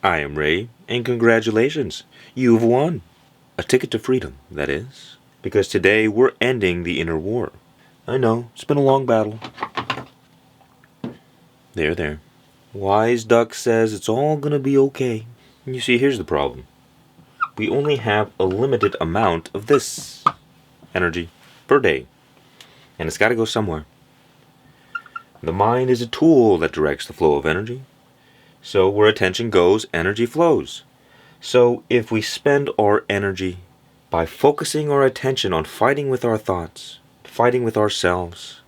I am Ray, and congratulations, you've won. A ticket to freedom, that is. Because today we're ending the inner war. I know, it's been a long battle. There. Wise Duck says it's all gonna be okay. And you see, here's the problem. We only have a limited amount of this energy per day. And it's gotta go somewhere. The mind is a tool that directs the flow of energy. So where attention goes, energy flows. So if we spend our energy by focusing our attention on fighting with our thoughts, fighting with ourselves,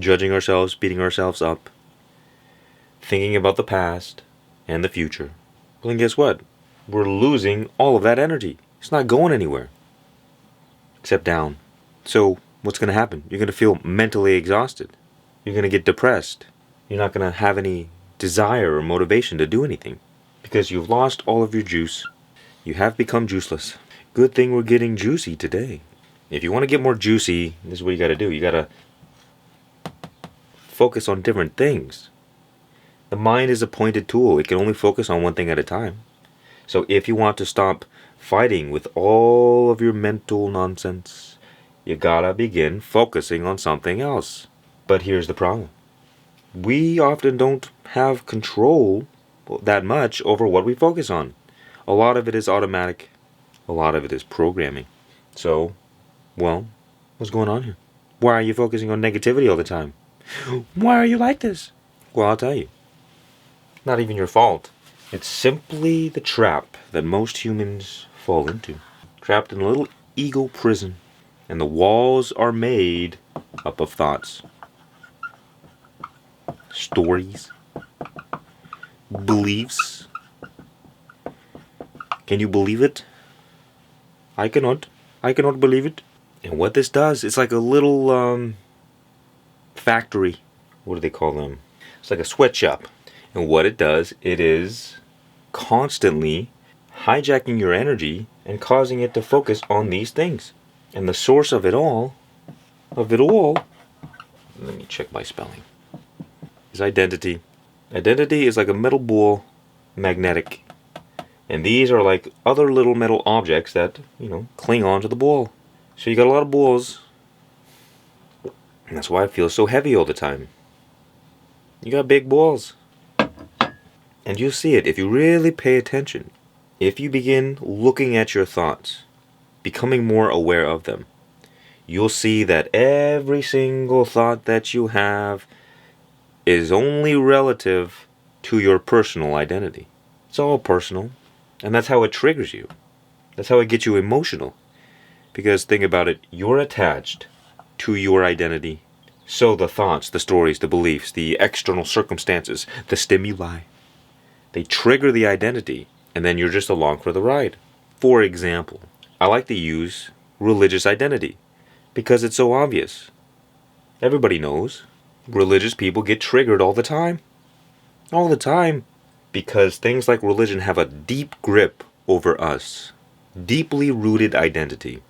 judging ourselves, beating ourselves up, thinking about the past and the future, well, then guess what? We're losing all of that energy. It's not going anywhere. Except down. So what's going to happen? You're going to feel mentally exhausted. You're going to get depressed. You're not going to have any desire or motivation to do anything. Because you've lost all of your juice. You have become juiceless. Good thing we're getting juicy today. If you want to get more juicy, this is what you got to do. You got to focus on different things. The mind is a pointed tool. It can only focus on one thing at a time. So if you want to stop fighting with all of your mental nonsense, you gotta begin focusing on something else. But here's the problem. We often don't have control that much over what we focus on. A lot of it is automatic. A lot of it is programming. So, well, what's going on here? Why are you focusing on negativity all the time? Why are you like this? Well, I'll tell you. Not even your fault. It's simply the trap that most humans fall into. Trapped in a little ego prison. And the walls are made up of thoughts. Stories. Beliefs. Can you believe it? I cannot. I cannot believe it. And what this does, it's like a little factory. What do they call them? It's like a sweatshop. And what it does, it is constantly hijacking your energy and causing it to focus on these things. And the source of it all, let me check my spelling, is identity. Identity is like a metal ball, magnetic. And these are like other little metal objects that, cling onto the ball. So you got a lot of balls. And that's why it feels so heavy all the time. You got big balls. And you'll see it if you really pay attention. If you begin looking at your thoughts, becoming more aware of them, you'll see that every single thought that you have is only relative to your personal identity. It's all personal. And that's how it triggers you. That's how it gets you emotional. Because think about it, you're attached to your identity. So the thoughts, the stories, the beliefs, the external circumstances, the stimuli, they trigger the identity, and then you're just along for the ride. For example, I like to use religious identity because it's so obvious. Everybody knows religious people get triggered all the time. All the time. Because things like religion have a deep grip over us. Deeply rooted identity.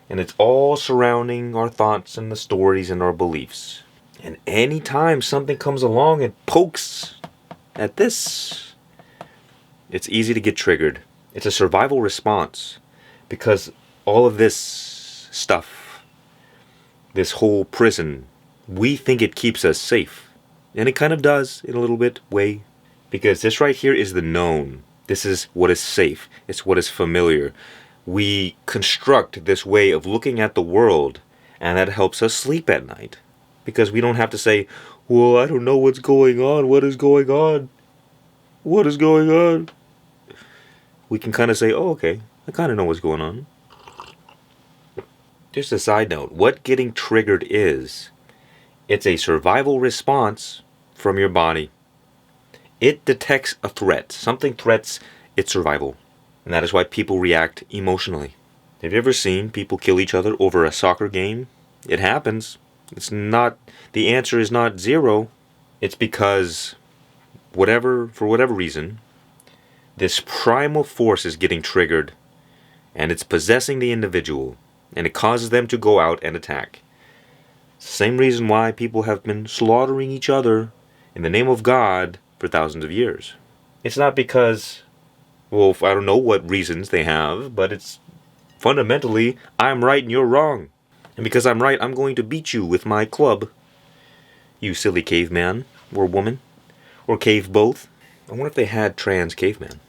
And it's all surrounding our thoughts and the stories and our beliefs. And anytime something comes along and pokes at this, it's easy to get triggered. It's a survival response. Because all of this stuff, this whole prison, we think it keeps us safe. And it kind of does in a little bit way. Because this right here is the known. This is what is safe. It's what is familiar. We construct this way of looking at the world, and that helps us sleep at night. Because we don't have to say, well, I don't know what's going on. What is going on? What is going on? We can kind of say, oh, okay, I kind of know what's going on. Just a side note, what getting triggered is, it's a survival response from your body. It detects a threat. Something threats its survival. And that is why people react emotionally. Have you ever seen people kill each other over a soccer game? It happens. The answer is not zero. It's because for whatever reason, this primal force is getting triggered and it's possessing the individual and it causes them to go out and attack. It's the same reason why people have been slaughtering each other in the name of God for thousands of years. It's not because, well, I don't know what reasons they have, but it's fundamentally, I'm right and you're wrong. And because I'm right, I'm going to beat you with my club. You silly caveman, or woman, or cave both. I wonder if they had trans cavemen.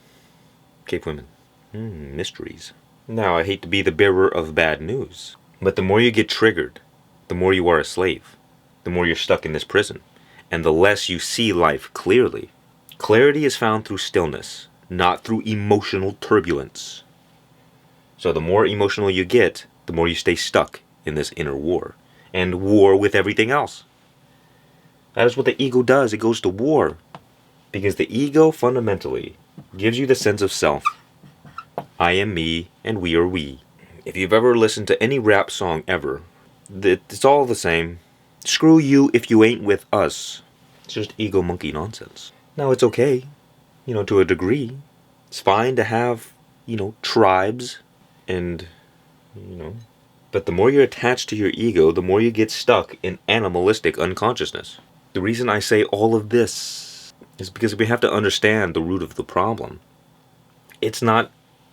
Cave women. Mysteries. Now, I hate to be the bearer of bad news, but the more you get triggered, the more you are a slave. The more you're stuck in this prison. And the less you see life clearly. Clarity is found through stillness, not through emotional turbulence. So the more emotional you get, the more you stay stuck in this inner war. And war with everything else. That is what the ego does. It goes to war. Because the ego fundamentally gives you the sense of self. I am me and we are we. If you've ever listened to any rap song ever, it's all the same. Screw you if you ain't with us. It's just ego monkey nonsense. Now it's okay, to a degree. It's fine to have, tribes and, But the more you're attached to your ego, the more you get stuck in animalistic unconsciousness. The reason I say all of this is because we have to understand the root of the problem. It's not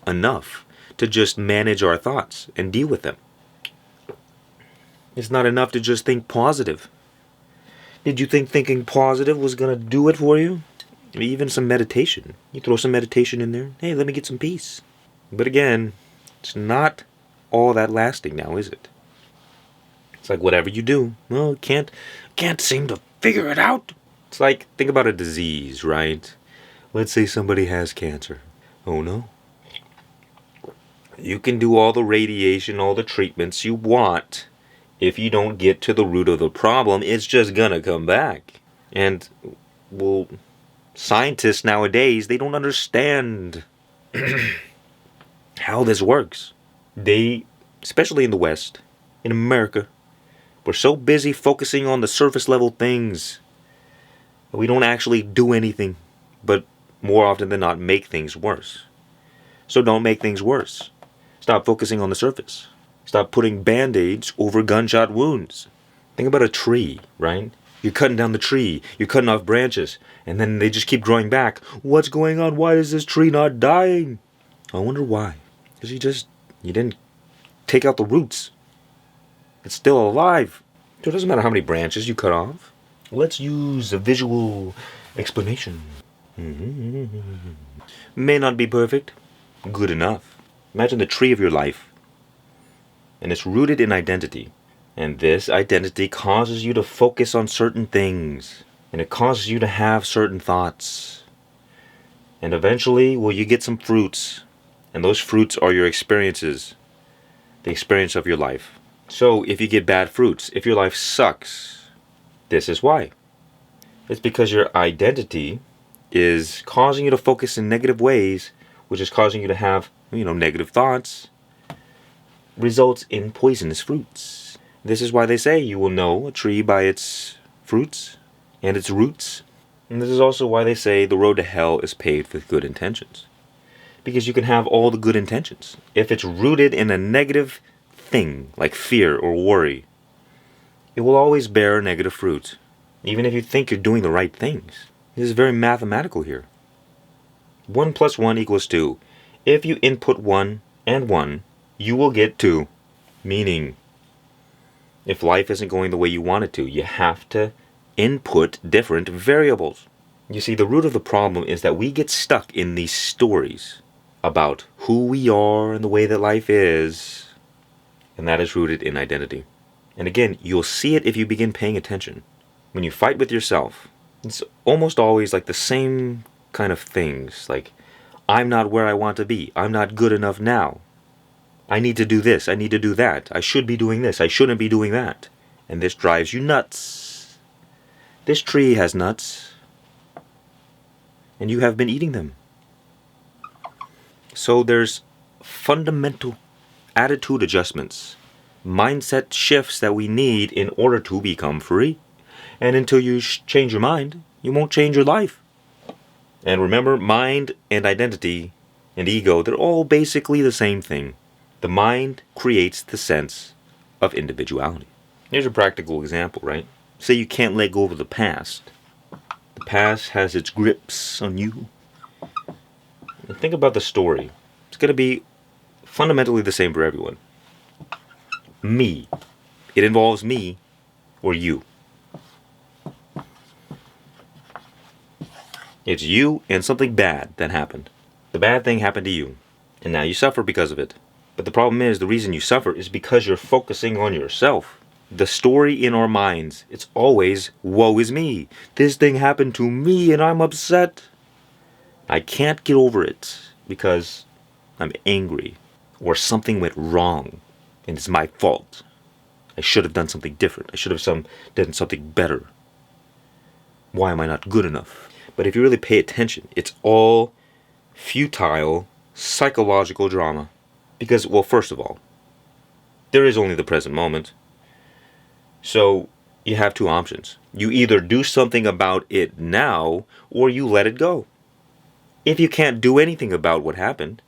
enough to just manage our thoughts and deal with them. It's not enough to just think positive. Did you think thinking positive was going to do it for you? Even some meditation. You throw some meditation in there. Hey, let me get some peace. But again, it's not all that lasting now, is it? It's like whatever you do, well, can't seem to figure it out. It's like, think about a disease, right? Let's say somebody has cancer. Oh no. You can do all the radiation, all the treatments you want. If you don't get to the root of the problem, it's just gonna come back. And, well, scientists nowadays, they don't understand how this works. They, especially in the West, in America, we're so busy focusing on the surface level things that we don't actually do anything, but more often than not make things worse. So don't make things worse. Stop focusing on the surface. Stop putting band-aids over gunshot wounds. Think about a tree, right? You're cutting down the tree. You're cutting off branches. And then they just keep growing back. What's going on? Why is this tree not dying? I wonder why. Because you didn't take out the roots. It's still alive. So it doesn't matter how many branches you cut off. Let's use a visual explanation. May not be perfect. Good enough. Imagine the tree of your life. And it's rooted in identity. And this identity causes you to focus on certain things. And it causes you to have certain thoughts. And eventually, well, you get some fruits. And those fruits are your experiences. The experience of your life. So, if you get bad fruits, if your life sucks, this is why. It's because your identity is causing you to focus in negative ways, which is causing you to have, negative thoughts, results in poisonous fruits. This is why they say you will know a tree by its fruits and its roots. And this is also why they say the road to hell is paved with good intentions. Because you can have all the good intentions. If it's rooted in a negative thing, like fear or worry, it will always bear negative fruit. Even if you think you're doing the right things. This is very mathematical here. 1 + 1 = 2. If you input 1 and 1, you will get 2. Meaning, if life isn't going the way you want it to, you have to input different variables. You see, the root of the problem is that we get stuck in these stories about who we are and the way that life is, and that is rooted in identity. And again, you'll see it if you begin paying attention. When you fight with yourself, it's almost always like the same kind of things, like, I'm not where I want to be, I'm not good enough now, I need to do this, I need to do that, I should be doing this, I shouldn't be doing that, and this drives you nuts. This tree has nuts, and you have been eating them. So there's fundamental attitude adjustments, mindset shifts that we need in order to become free. And until you change your mind, you won't change your life. And remember, mind and identity and ego, they're all basically the same thing. The mind creates the sense of individuality. Here's a practical example, right? Say you can't let go of the past. The past has its grips on you. And think about the story. It's going to be fundamentally the same for everyone. Me. It involves me or you. It's you and something bad that happened. The bad thing happened to you, and now you suffer because of it. But the problem is, the reason you suffer is because you're focusing on yourself. The story in our minds, it's always, woe is me. This thing happened to me and I'm upset. I can't get over it because I'm angry. Or something went wrong and it's my fault. I should have done something different. I should have done something better. Why am I not good enough? But if you really pay attention, it's all futile psychological drama. Because, well, first of all, there is only the present moment. So you have two options. You either do something about it now, or you let it go. If you can't do anything about what happened,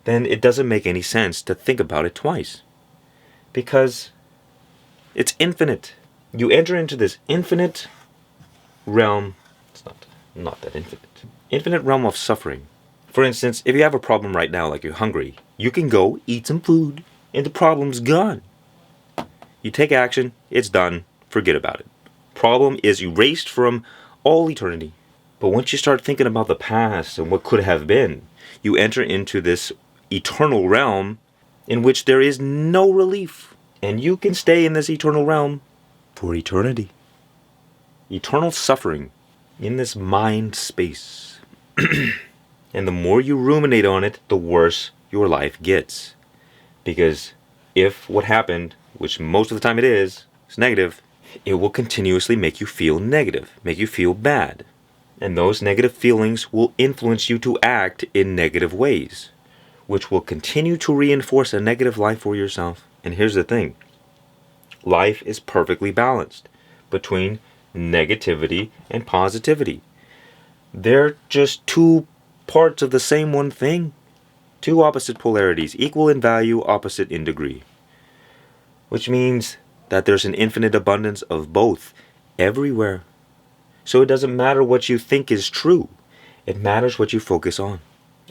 then it doesn't make any sense to think about it twice. Because it's infinite. You enter into this infinite realm. It's not that infinite. Infinite realm of suffering. For instance, if you have a problem right now, like you're hungry, you can go eat some food, and the problem's gone. You take action, it's done, forget about it. Problem is erased from all eternity. But once you start thinking about the past and what could have been, you enter into this eternal realm in which there is no relief. And you can stay in this eternal realm for eternity. Eternal suffering in this mind space. And the more you ruminate on it, the worse your life gets. Because if what happened, which most of the time it is negative, it will continuously make you feel negative, make you feel bad. And those negative feelings will influence you to act in negative ways, which will continue to reinforce a negative life for yourself. And here's the thing. Life is perfectly balanced between negativity and positivity. They're just two parts of the same one thing. Two opposite polarities, equal in value, opposite in degree. Which means that there's an infinite abundance of both everywhere. So it doesn't matter what you think is true. It matters what you focus on.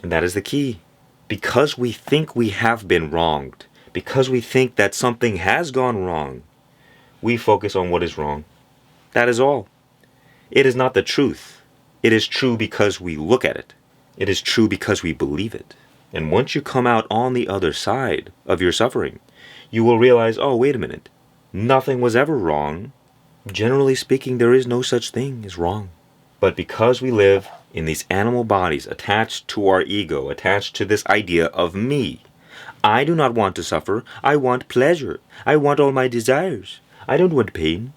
And that is the key. Because we think we have been wronged, because we think that something has gone wrong, we focus on what is wrong. That is all. It is not the truth. It is true because we look at it. It is true because we believe it. And once you come out on the other side of your suffering, you will realize, oh, wait a minute. Nothing was ever wrong. Generally speaking, there is no such thing as wrong. But because we live in these animal bodies attached to our ego, attached to this idea of me, I do not want to suffer. I want pleasure. I want all my desires. I don't want pain.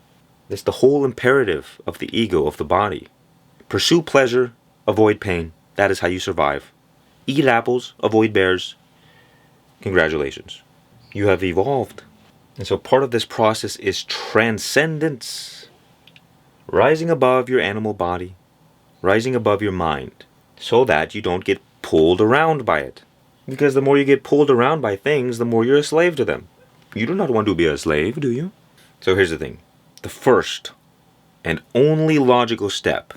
That's the whole imperative of the ego, of the body. Pursue pleasure, avoid pain. That is how you survive. Eat apples, avoid bears. Congratulations. You have evolved. And so part of this process is transcendence. Rising above your animal body. Rising above your mind. So that you don't get pulled around by it. Because the more you get pulled around by things, the more you're a slave to them. You do not want to be a slave, do you? So here's the thing. The first and only logical step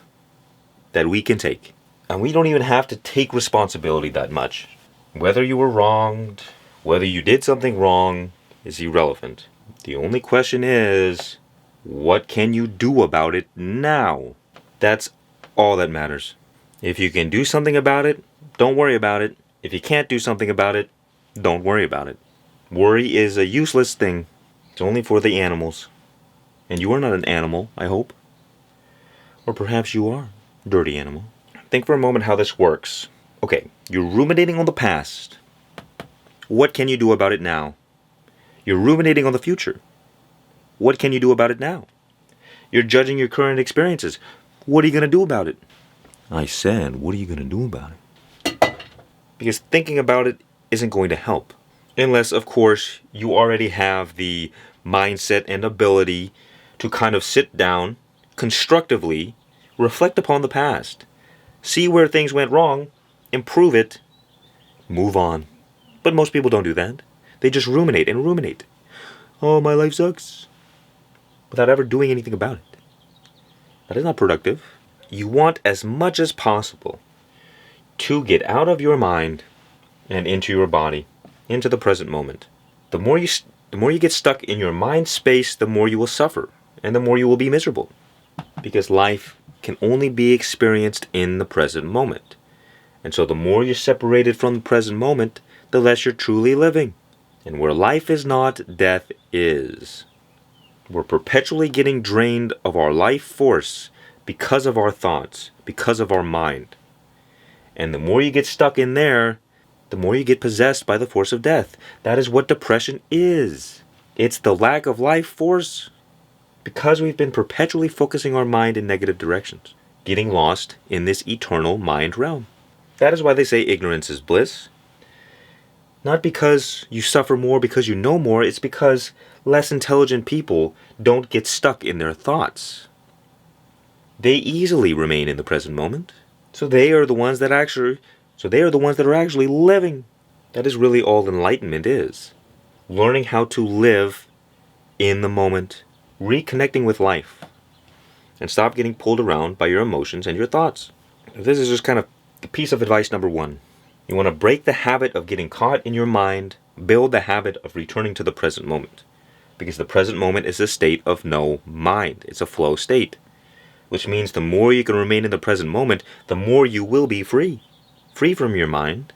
that we can take, and we don't even have to take responsibility that much. Whether you were wronged, whether you did something wrong, is irrelevant. The only question is, what can you do about it now? That's all that matters. If you can do something about it, don't worry about it. If you can't do something about it, don't worry about it. Worry is a useless thing. It's only for the animals. And you are not an animal, I hope. Or perhaps you are. Dirty animal. Think for a moment how this works. Okay, you're ruminating on the past. What can you do about it now? You're ruminating on the future. What can you do about it now? You're judging your current experiences. What are you going to do about it? I said, what are you going to do about it? Because thinking about it isn't going to help. Unless, of course, you already have the mindset and ability to kind of sit down, constructively, reflect upon the past, see where things went wrong, improve it, move on. But most people don't do that. They just ruminate and ruminate. Oh, my life sucks. Without ever doing anything about it. That is not productive. You want as much as possible to get out of your mind and into your body, into the present moment. The more you get stuck in your mind space, the more you will suffer, and the more you will be miserable. Because life can only be experienced in the present moment. And so the more you're separated from the present moment, the less you're truly living. And where life is not, death is. We're perpetually getting drained of our life force because of our thoughts, because of our mind. And the more you get stuck in there, the more you get possessed by the force of death. That is what depression is. It's the lack of life force because we've been perpetually focusing our mind in negative directions, getting lost in this eternal mind realm. That is why they say ignorance is bliss. Not because you suffer more because you know more, it's because less intelligent people don't get stuck in their thoughts. They easily remain in the present moment. So they are the ones that are actually living. That is really all enlightenment is. Learning how to live in the moment, reconnecting with life, and stop getting pulled around by your emotions and your thoughts. This is just kind of the piece of advice number 1. You want to break the habit of getting caught in your mind, build the habit of returning to the present moment. Because the present moment is a state of no mind. It's a flow state. Which means the more you can remain in the present moment, the more you will be free. Free from your mind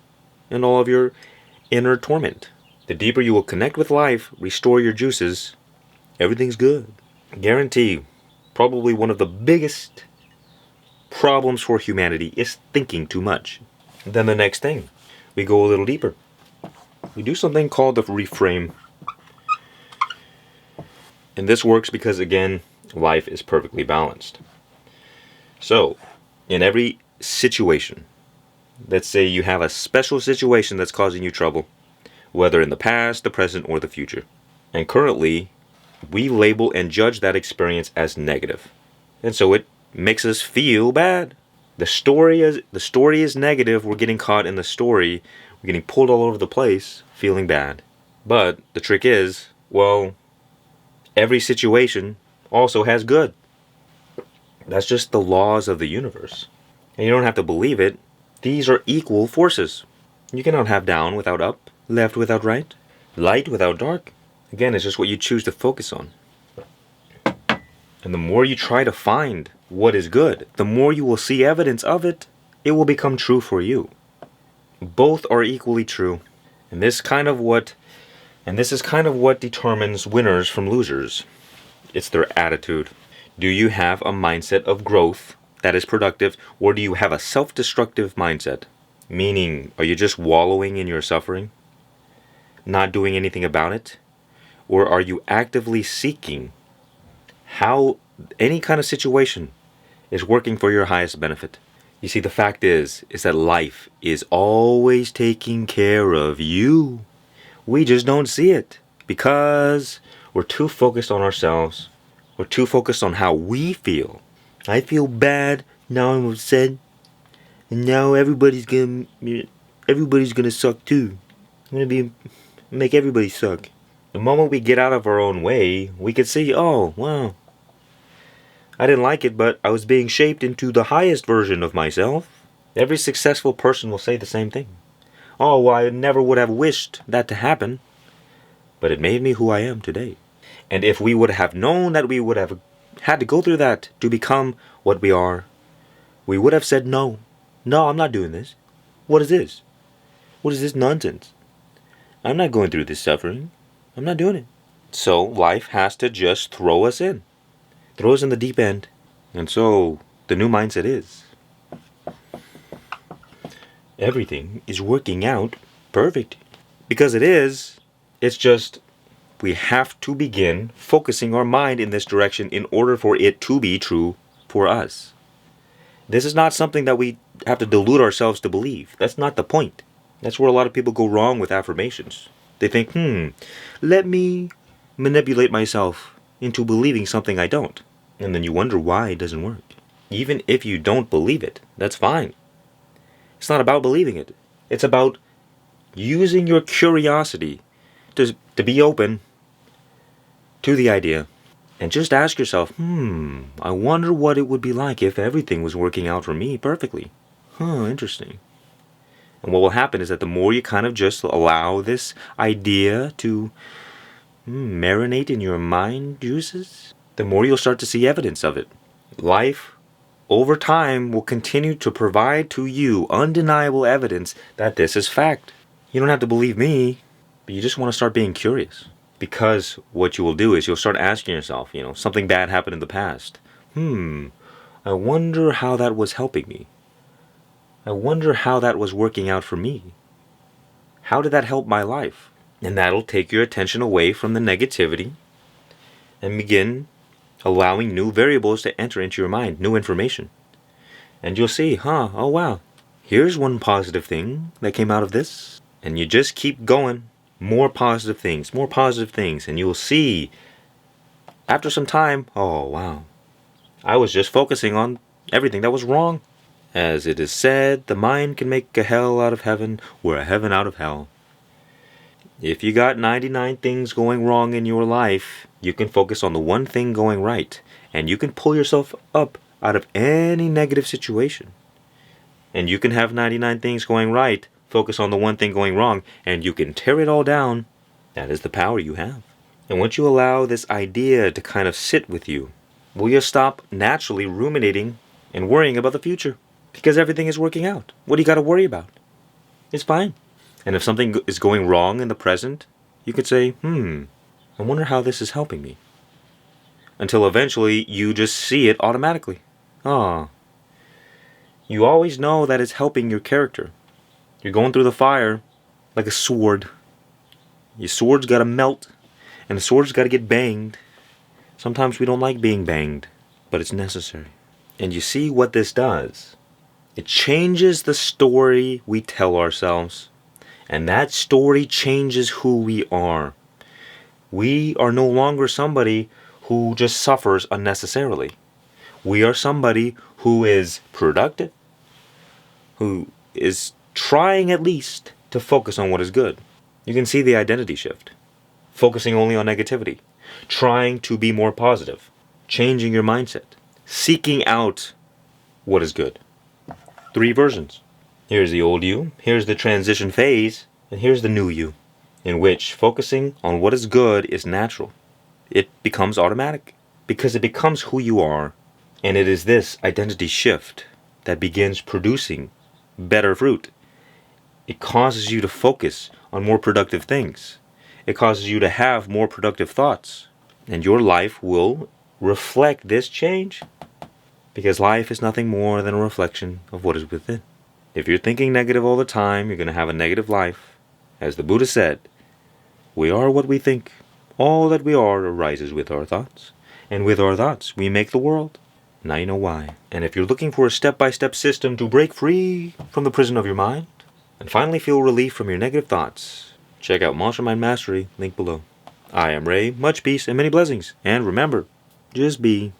and all of your inner torment. The deeper you will connect with life, restore your juices, everything's good. Guarantee, probably one of the biggest problems for humanity is thinking too much. And then the next thing, we go a little deeper. We do something called the reframe. And this works because, again, life is perfectly balanced. So, in every situation, let's say you have a special situation that's causing you trouble, whether in the past, the present, or the future. And currently, we label and judge that experience as negative. And so it makes us feel bad. The story is negative. We're getting caught in the story. We're getting pulled all over the place, feeling bad. But the trick is, well, every situation also has good. That's just the laws of the universe. And you don't have to believe it. These are equal forces. You cannot have down without up, left without right, light without dark. Again, it's just what you choose to focus on. And the more you try to find what is good, the more you will see evidence of it. It will become true for you. Both are equally true. And this is kind of what determines winners from losers. It's their attitude. Do you have a mindset of growth that is productive, or do you have a self-destructive mindset? Meaning, are you just wallowing in your suffering, not doing anything about it? Or are you actively seeking how any kind of situation is working for your highest benefit? You see, the fact is that life is always taking care of you. We just don't see it because we're too focused on ourselves. We're too focused on how we feel. I feel bad, now I'm upset, and now everybody's gonna suck too. I'm gonna make everybody suck. The moment we get out of our own way, we can see, oh, wow, I didn't like it, but I was being shaped into the highest version of myself. Every successful person will say the same thing. Oh, well, I never would have wished that to happen, but it made me who I am today. And if we would have known that we would have had to go through that to become what we are, we would have said, no, I'm not doing this. What is this? What is this nonsense? I'm not going through this suffering. I'm not doing it. So life has to just throw us in the deep end. And so the new mindset is, everything is working out perfect. Because it is. It's just, we have to begin focusing our mind in this direction in order for it to be true for us. This is not something that we have to delude ourselves to believe. That's not the point. That's where a lot of people go wrong with affirmations. They think, let me manipulate myself into believing something I don't. And then you wonder why it doesn't work. Even if you don't believe it, that's fine. It's not about believing it. It's about using your curiosity to be open to the idea. And just ask yourself, I wonder what it would be like if everything was working out for me perfectly. Interesting. And what will happen is that the more you kind of just allow this idea to marinate in your mind juices, the more you'll start to see evidence of it. Life, over time, will continue to provide to you undeniable evidence that this is fact. You don't have to believe me, but you just want to start being curious. Because what you will do is you'll start asking yourself, something bad happened in the past. I wonder how that was helping me. I wonder how that was working out for me. How did that help my life? And that'll take your attention away from the negativity and begin allowing new variables to enter into your mind, new information. And you'll see, oh wow, here's one positive thing that came out of this. And you just keep going, more positive things, and you will see, after some time, oh wow, I was just focusing on everything that was wrong. As it is said, the mind can make a hell out of heaven or a heaven out of hell. If you got 99 things going wrong in your life, you can focus on the one thing going right, and you can pull yourself up out of any negative situation. And you can have 99 things going right, focus on the one thing going wrong, and you can tear it all down. That is the power you have. And once you allow this idea to kind of sit with you, will you stop naturally ruminating and worrying about the future? Because everything is working out. What do you got to worry about? It's fine. And if something is going wrong in the present, you could say, I wonder how this is helping me. Until eventually you just see it automatically. You always know that it's helping your character. You're going through the fire like a sword. Your sword's got to melt, and the sword's got to get banged. Sometimes we don't like being banged, but it's necessary. And you see what this does? It changes the story we tell ourselves. And that story changes who we are. We are no longer somebody who just suffers unnecessarily. We are somebody who is productive, who is trying at least to focus on what is good. You can see the identity shift. Focusing only on negativity. Trying to be more positive. Changing your mindset. Seeking out what is good. 3 versions. Here's the old you, here's the transition phase, and here's the new you, in which focusing on what is good is natural. It becomes automatic, because it becomes who you are. And it is this identity shift that begins producing better fruit. It causes you to focus on more productive things. It causes you to have more productive thoughts. And your life will reflect this change. Because life is nothing more than a reflection of what is within. If you're thinking negative all the time, you're going to have a negative life. As the Buddha said, we are what we think. All that we are arises with our thoughts. And with our thoughts, we make the world. Now you know why. And if you're looking for a step-by-step system to break free from the prison of your mind, and finally feel relief from your negative thoughts, check out Monster Mind Mastery, link below. I am Ray, much peace and many blessings. And remember, just be.